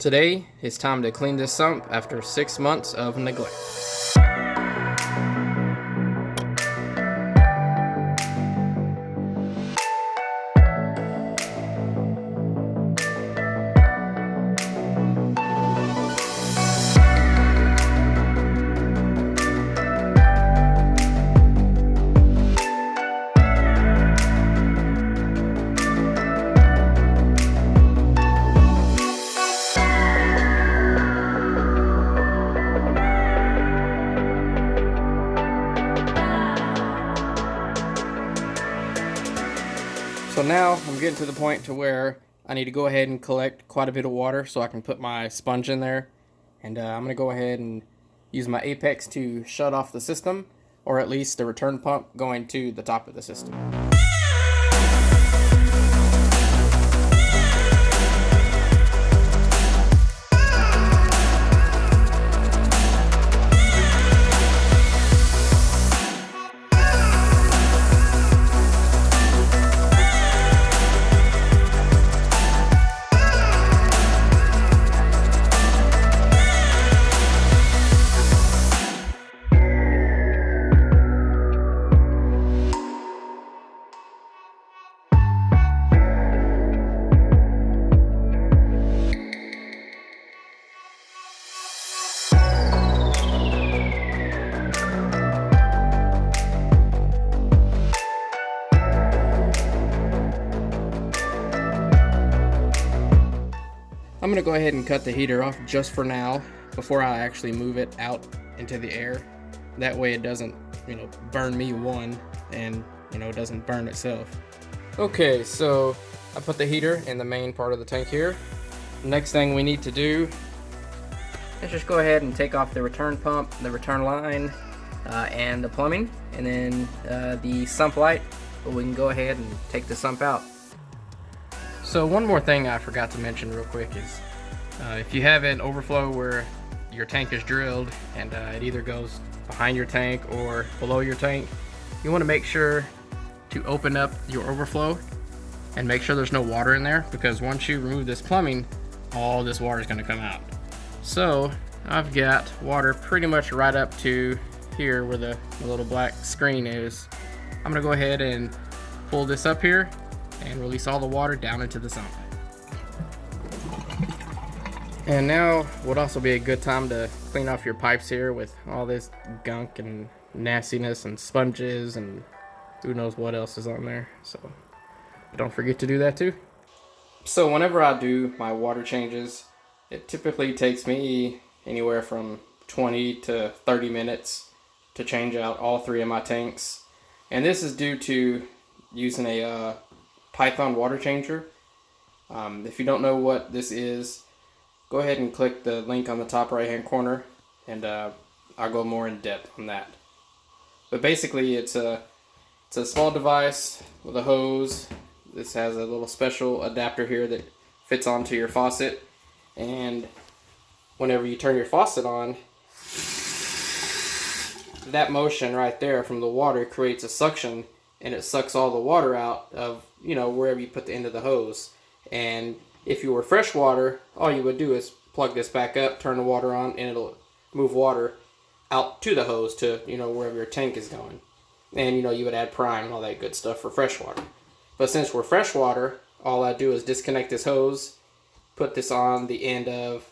Today, it's time to clean this sump after 6 months of neglect. So now I'm getting to the point to where I need to go ahead and collect quite a bit of water so I can put my sponge in there. And I'm going to go ahead and use my apex to shut off the system, or at least the return pump going to the top of the system. I'm going to go ahead and cut the heater off just for now before I actually move it out into the air. That way it doesn't, burn me one and, it doesn't burn itself. Okay, so I put the heater in the main part of the tank here. Next thing we need to do is just go ahead and take off the return pump, the return line, and the plumbing, and then the sump light. But we can go ahead and take the sump out. So one more thing I forgot to mention real quick is if you have an overflow where your tank is drilled and it either goes behind your tank or below your tank, you want to make sure to open up your overflow and make sure there's no water in there, because once you remove this plumbing, all this water is going to come out. So I've got water pretty much right up to here where the little black screen is. I'm going to go ahead and pull this up here and release all the water down into the sump. And now would also be a good time to clean off your pipes here with all this gunk and nastiness and sponges and who knows what else is on there. So don't forget to do that too. So whenever I do my water changes, it typically takes me anywhere from 20 to 30 minutes to change out all 3 of my tanks. And this is due to using a Python water changer. If you don't know what this is, go ahead and click the link on the top right hand corner and I'll go more in depth on that. But basically it's a small device with a hose. This has a little special adapter here that fits onto your faucet, and whenever you turn your faucet on, that motion right there from the water creates a suction, and it sucks all the water out of wherever you put the end of the hose. And if you were freshwater, all you would do is plug this back up, turn the water on, and it'll move water out to the hose to wherever your tank is going. And you would add prime and all that good stuff for freshwater. But since we're freshwater, all I do is disconnect this hose, put this on the end of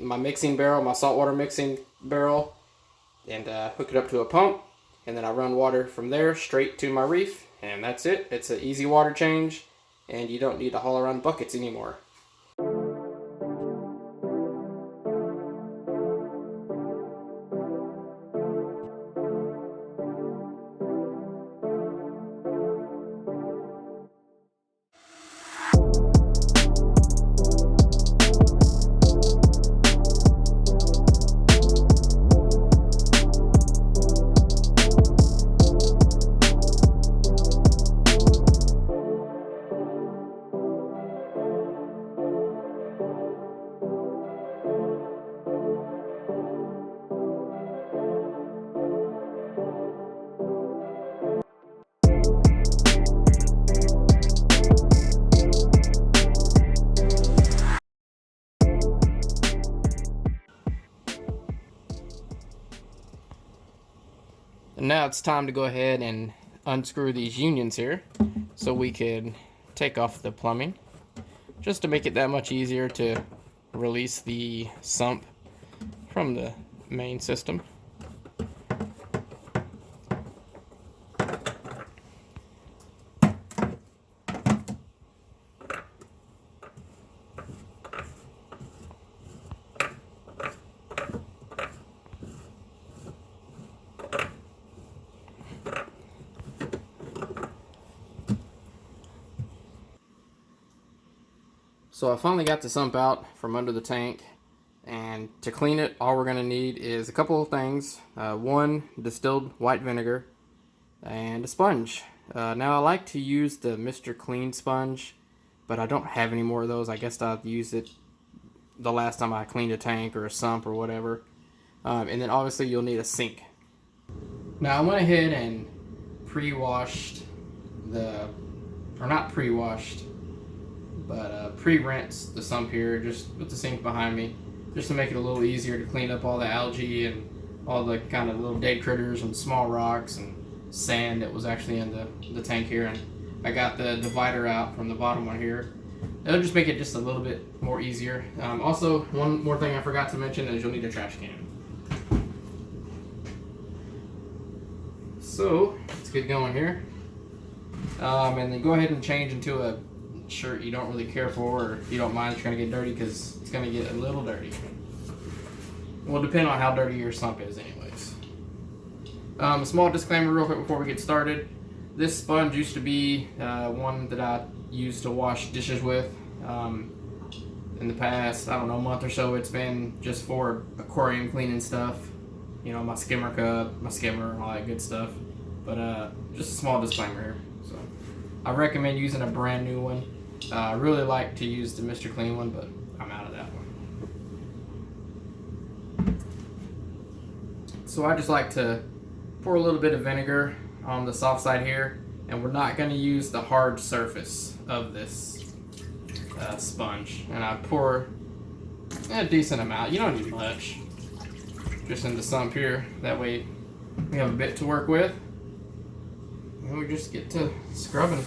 my mixing barrel, my saltwater mixing barrel, and hook it up to a pump. And then I run water from there straight to my reef, and that's it. It's an easy water change, and you don't need to haul around buckets anymore. And now it's time to go ahead and unscrew these unions here so we can take off the plumbing, just to make it that much easier to release the sump from the main system. So I finally got the sump out from under the tank, and to clean it, all we're going to need is a couple of things. One, distilled white vinegar, and a sponge. Now I like to use the Mr. Clean sponge, but I don't have any more of those. I guess I've used it the last time I cleaned a tank or a sump or whatever. And then obviously you'll need a sink. Now I went ahead and pre-washed not pre-washed, but pre-rinsed the sump here, just with the sink behind me, just to make it a little easier to clean up all the algae and all the kind of little dead critters and small rocks and sand that was actually in the tank here. And I got the divider out from the bottom one here. It'll just make it just a little bit more easier. Also, one more thing I forgot to mention is you'll need a trash can. So let's get going here. And then go ahead and change into a shirt you don't really care for, or you don't mind it's going to get dirty, because it's going to get a little dirty. Well, depend on how dirty your sump is anyways. A small disclaimer real quick before we get started. This sponge used to be one that I used to wash dishes with. In the past, I don't know, month or so, it's been just for aquarium cleaning stuff. You know, my skimmer cup, my skimmer, and all that good stuff. But just a small disclaimer here. So I recommend using a brand new one. I really like to use the Mr. Clean one, but I'm out of that one. So I just like to pour a little bit of vinegar on the soft side here, and we're not going to use the hard surface of this sponge. And I pour a decent amount. You don't need much. Just in the sump here. That way we have a bit to work with. And we just get to scrubbing.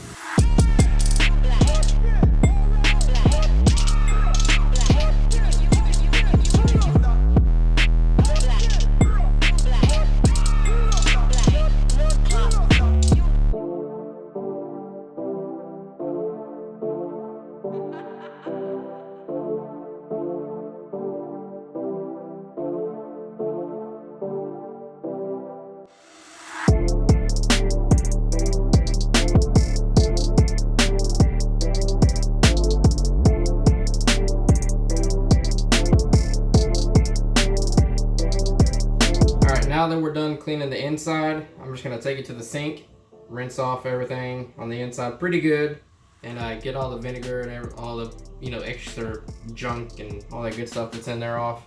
Now that we're done cleaning the inside, I'm just going to take it to the sink, rinse off everything on the inside pretty good, and get all the vinegar and all the extra junk and all that good stuff that's in there off.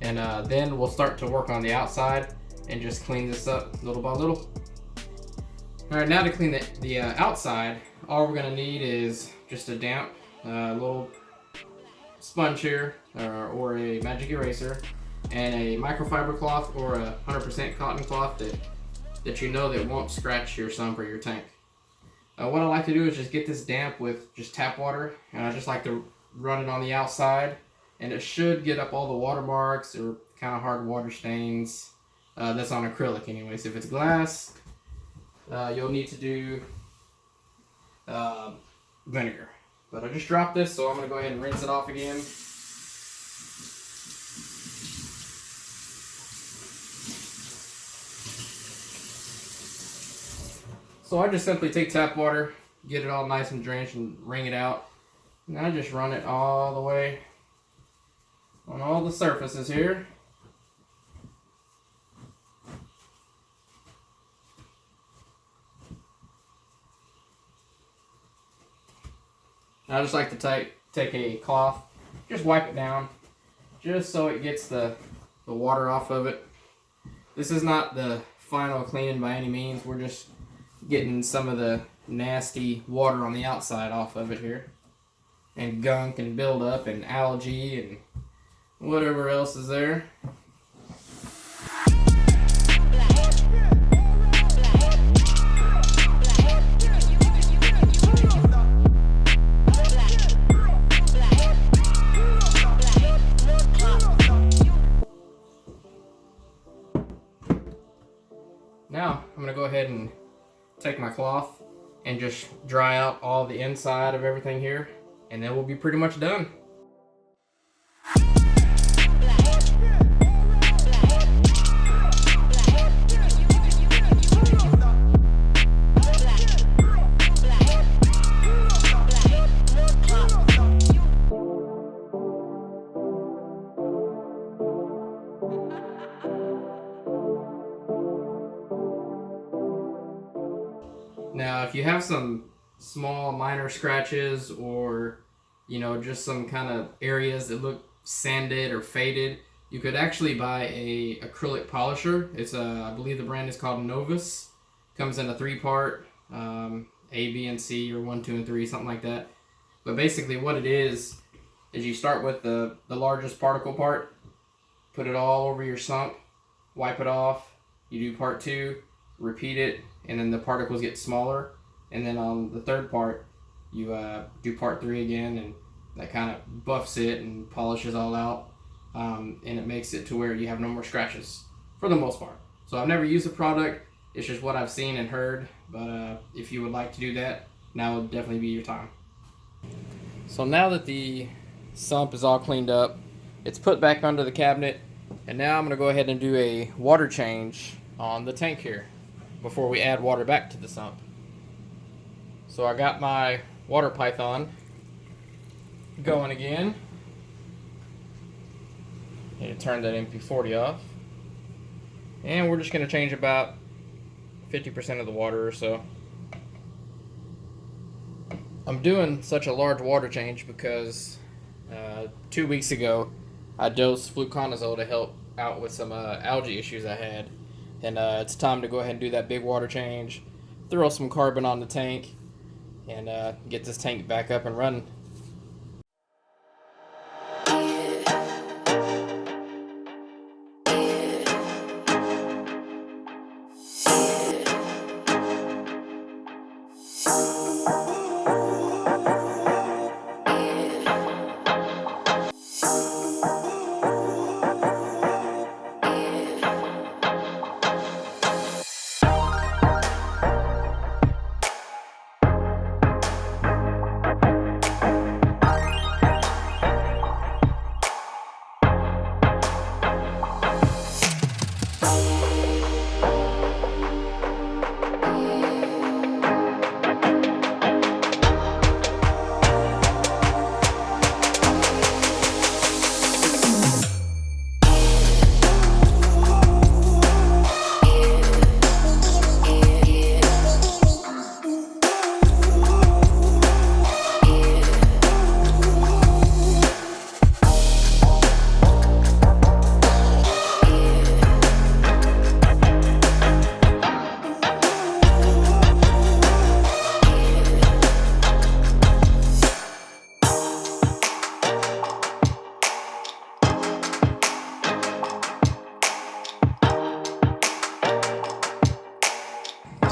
And then we'll start to work on the outside and just clean this up little by little. Alright, now to clean the outside, all we're going to need is just a damp little sponge here, or a magic eraser, and a microfiber cloth or a 100% cotton cloth that you know that won't scratch your sump or your tank. What I like to do is just get this damp with just tap water, and I just like to run it on the outside, and it should get up all the watermarks or kind of hard water stains that's on acrylic anyways. If it's glass, you'll need to do vinegar. But I just dropped this, so I'm going to go ahead and rinse it off again. So I just simply take tap water, get it all nice and drenched, and wring it out. And I just run it all the way on all the surfaces here. I just like to take a cloth, just wipe it down, just so it gets the water off of it. This is not the final cleaning by any means. We're just getting some of the nasty water on the outside off of it here, and gunk and buildup and algae and whatever else is there. take my cloth and just dry out all the inside of everything here, and then we'll be pretty much done. Now, if you have some small minor scratches or, you know, just some kind of areas that look sanded or faded, you could actually buy a acrylic polisher. It's I believe the brand is called Novus. Comes in a 3-part, A, B, and C, or 1, 2, and 3, something like that. But basically what it is you start with the largest particle part, put it all over your sump, wipe it off, you do part 2, repeat it, and then the particles get smaller, and then on the 3rd part you do part 3 again, and that kind of buffs it and polishes all out, and it makes it to where you have no more scratches for the most part. So I've never used the product, it's just what I've seen and heard, but if you would like to do that, now would definitely be your time. So now that the sump is all cleaned up, it's put back under the cabinet, and now I'm going to go ahead and do a water change on the tank here before we add water back to the sump. So I got my water python going again. Need to turn that MP40 off. And we're just going to change about 50% of the water or so. I'm doing such a large water change because 2 weeks ago I dosed fluconazole to help out with some algae issues I had. And it's time to go ahead and do that big water change, throw some carbon on the tank, and get this tank back up and running.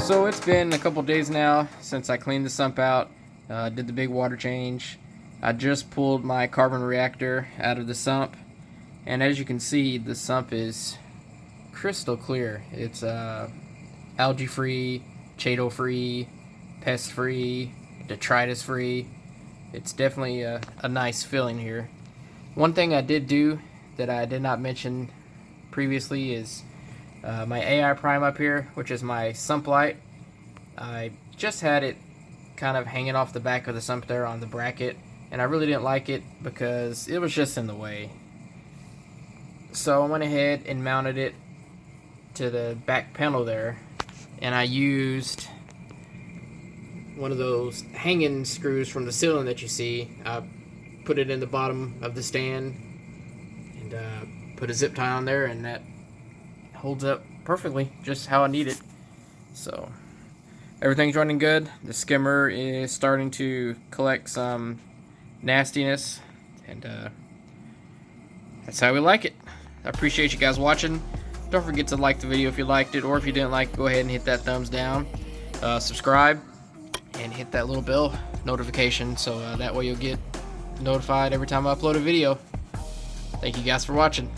So it's been a couple days now since I cleaned the sump out, did the big water change. I just pulled my carbon reactor out of the sump, and as you can see, the sump is crystal clear. It's algae free, chaeto free, pest free, detritus free. It's definitely a nice feeling here. One thing I did do that I did not mention previously is my AI prime up here, which is my sump light. I just had it kind of hanging off the back of the sump there on the bracket, and I really didn't like it because it was just in the way. So I went ahead and mounted it to the back panel there, and I used one of those hanging screws from the ceiling that you see. I put it in the bottom of the stand and put a zip tie on there, and that holds up perfectly, just how I need it. So everything's running good. The skimmer is starting to collect some nastiness, and that's how we like it. I appreciate you guys watching. Don't forget to like the video if you liked it, or if you didn't like it, go ahead and hit that thumbs down. Subscribe and hit that little bell notification so that way you'll get notified every time I upload a video. Thank you guys for watching.